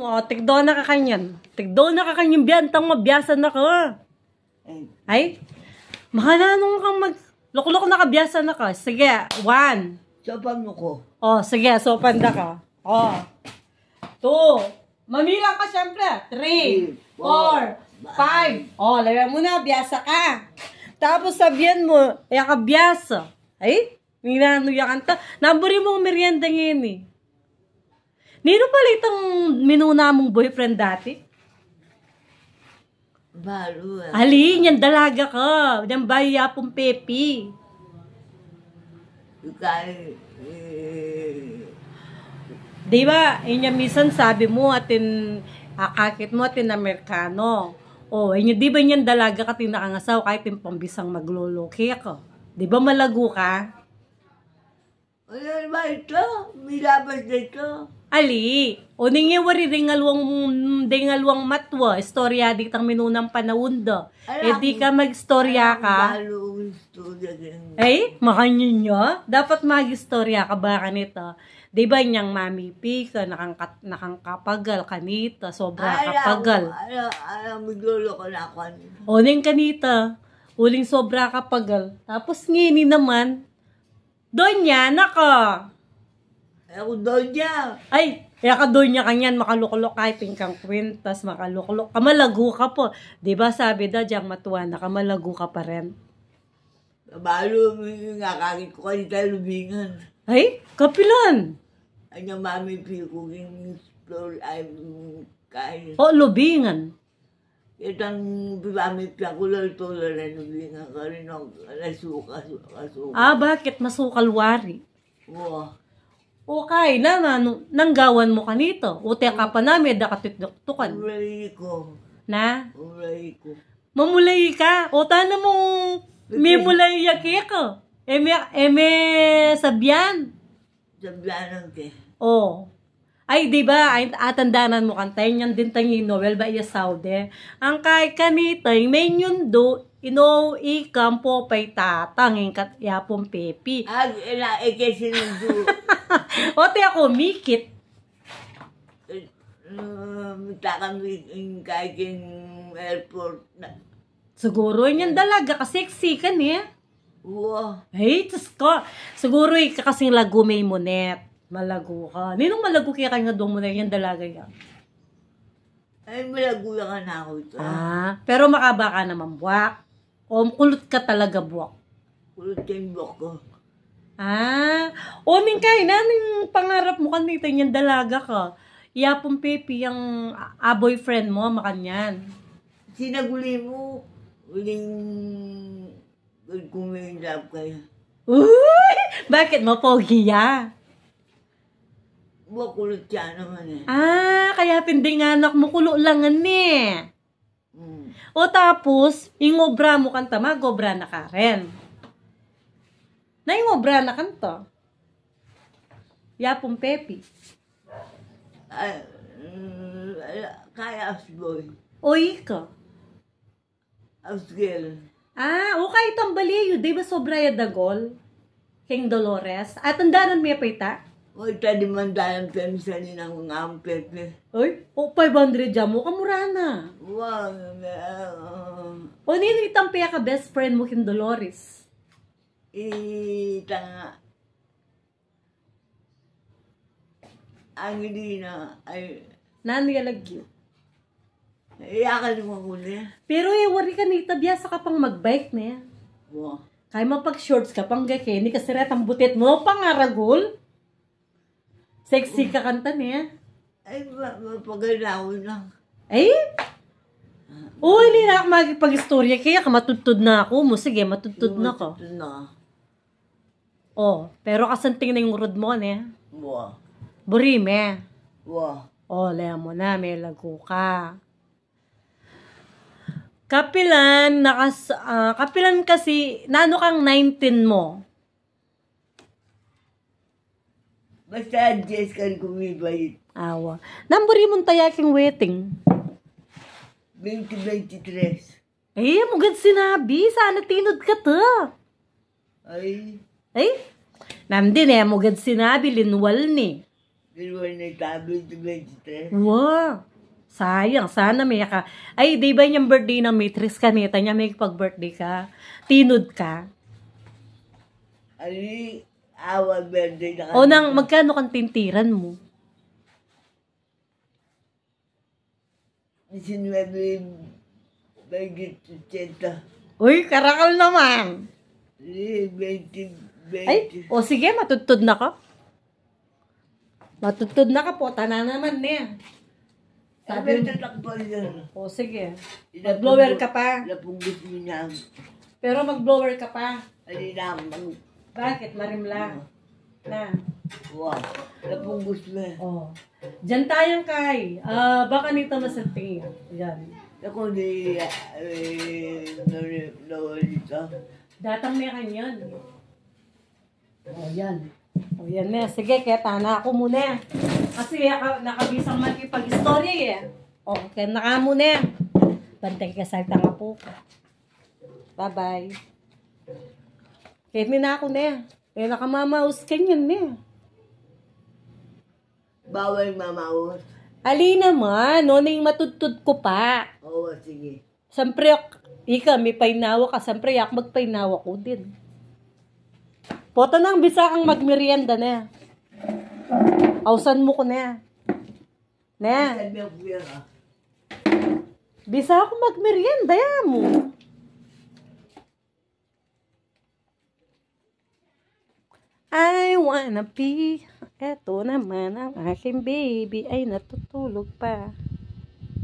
O, tigdo na ka kanyan. Tigdo na ka kanyan biyantang mabiyasa na ka. Ay? Makananong kang Luklok na kabiyasa na ka. Sige, 1. Sopan mo ko. O, sige, sopan na ka. O. 2. Mamilang ka syempre. 3, 4, 5. O, lagyan mo na, biyasa ka. Tapos sabihan mo, ka biyasa. Ay? Minano yan kanta. Naburi mong merienda ngayon eh. Nino pala itong minuna mong boyfriend dati? Balo ah. Ali, yan dalaga ka. Yan baya pong pepi. Diba? Inya minsan sabi mo atin akakit mo atin Amerikano. O, inya diba yan dalaga ka tinakangasaw kahit yung pambisang magluluki ka. Diba malago ka? Ano ba ito? Milabas na ito. Ali, o ningiwari ringalwang matwa, istorya di tang minunang panahon do. E di ka mag-istorya ka. Ay, makanyin nyo? Dapat mag-istorya ka ba kanito? Di ba niyang mami pika, nakangkapagal kanita, sobra kapagal. Maglolo ko na ako. O ning kanita, uling sobra kapagal. Tapos ngini naman, doon niya, naka. Ako doon niya. Ay, kaya ka doon niya kanyan, makalukulok kahit tingkang kwintas, makalukulok. Kamalago ka po. Diba sabi daw, diyang matuwa na kamalago ka pa rin. Balo, nga kakit ko kanita lubingan. Ay, kapilan. Ano mami pikuking explore ay kain. O, lubingan. Itang mami pikulol tulad na lubingan ka rin ang nasuka. Ah, bakit? Masukalwari. Oo. Okay, nanggawan mo kanito. Ute ka pa namin, dakatitduktukan. Ulay ko. Na? Ulay ko. Mamulay ka. O, tana mong may mulay yaki ko. Eme sabyan. Sabyanan ke. O. Ay, diba, atandanan mo kantay niyan din tangi Noel ba iya Saudi. Ang kay kanitay, may nyundo, ikam po pa'y tatangin kat yapong pepi. Ag, ike sinundo. Ote ako, mikit. Takang kaiking airport na. Siguro yan dalaga, kasi kan eh. Wow. Ay, tos ko. Siguro kasing lagumay mo net. Malago ka. Ninong malago kaya nga doon mo na yan dalaga yan? Ay, malago ka na ako ito. Ah, pero makaba ka naman buwak. O kulot ka talaga buwak. Kulot ka yung buwak ko. Ah, o mingkay, naning pangarap mo kanita yan dalaga ka. Iyapong pepi yung boyfriend mo, makanyan. Sinaguli mo, uling kumilap kayo. Uy! Bakit mo pogi ya? Buwak kulot siya naman eh. Ah, kaya pinding anak mo kulo langan eh. O tapos, ingobra mo kanta, magobra na ka rin. Naingobra na kanta. Yapong pepi. Kaya asboy. Oy ka. Asgel. Ah, okay, tambaliyo. Di ba sobra ya dagol? King Dolores. At andaran may paita? Oy, tadi man dayang pensan ng mga pepe. Oy, o 500 dyan mo, kamura na. Wow. O nino itampiya ka best friend mo King Dolores? Tanga. Ang hindi na ay Nangyalagyo. iyakan mo ko niya. Pero wari ka nita, biyasa ka pang magbike na yan. Wow. Kaya mapag-shorts ka pang gakeni kasi retang butit mo, pangaragol. Sexy ka kanta niya. Ay, mapagalaw lang. Ay? Uy, hindi na ako magipag-istorya kaya ka matutod na ako mo. Sige, matutod na ko. Oh, pero kasanting na yung urod mo, ne? Wow. Burime. Wow. Oh, laya mo na, may lago ka. Kapilan, kapilan kasi, nano kang 19 mo? Basta adjust kan kumibay. Awa. Namburi mong tayaking wedding. 2023. Eh, mugad sinabi. Sana tinod ka to. Ay. Ay? Namdin mugad sinabi. Linwal ni. Kinuha na tabi sa 23. Wow! Sayang, sana may ka. Ay, di ba yung birthday ng Matrix kanita niya, may pag-birthday ka? Tinod ka? Ay, awa birthday na O nang, magkano kang tintiran mo? 19, 20, 80. Uy, karakal naman! 20, 20. Ay, o sige, matutod na ka. Matutod na ka po, tana naman niya. Sabi ito takbo yan. O sige, mag-blower ka pa. Napunggot mo niya. Pero mag-blower ka pa. Ay, naman. Bakit? Marimla. Na. Wow. Napunggot mo. Oh. Diyan tayong kay. Baka nito masanting. Yan. Ako di, dito. Datang may kanyan. Oh, yan. Oh, yan na. Sige, kaya tana ako muna. Kasi nakabisang makipag-istorya eh. Oh, kaya naka muna. Bantay ka sa tanga po. Bye-bye. Kaya na ako na. Eh, nakamamaus kanyan na. Bawal mamaot. Ali naman, no, na yung matutod ko pa. Oo, sige. Siyempre, ika, may painawa ka. Siyempre, yak magpainawa ko din. Poto nang bisa kang magmerienda na. Ausan mo ko na. Na. Sabi ako kuya ka. Bisa ako magmerienda ya mo. I wanna be. Eto naman ang aking baby ay natutulog pa.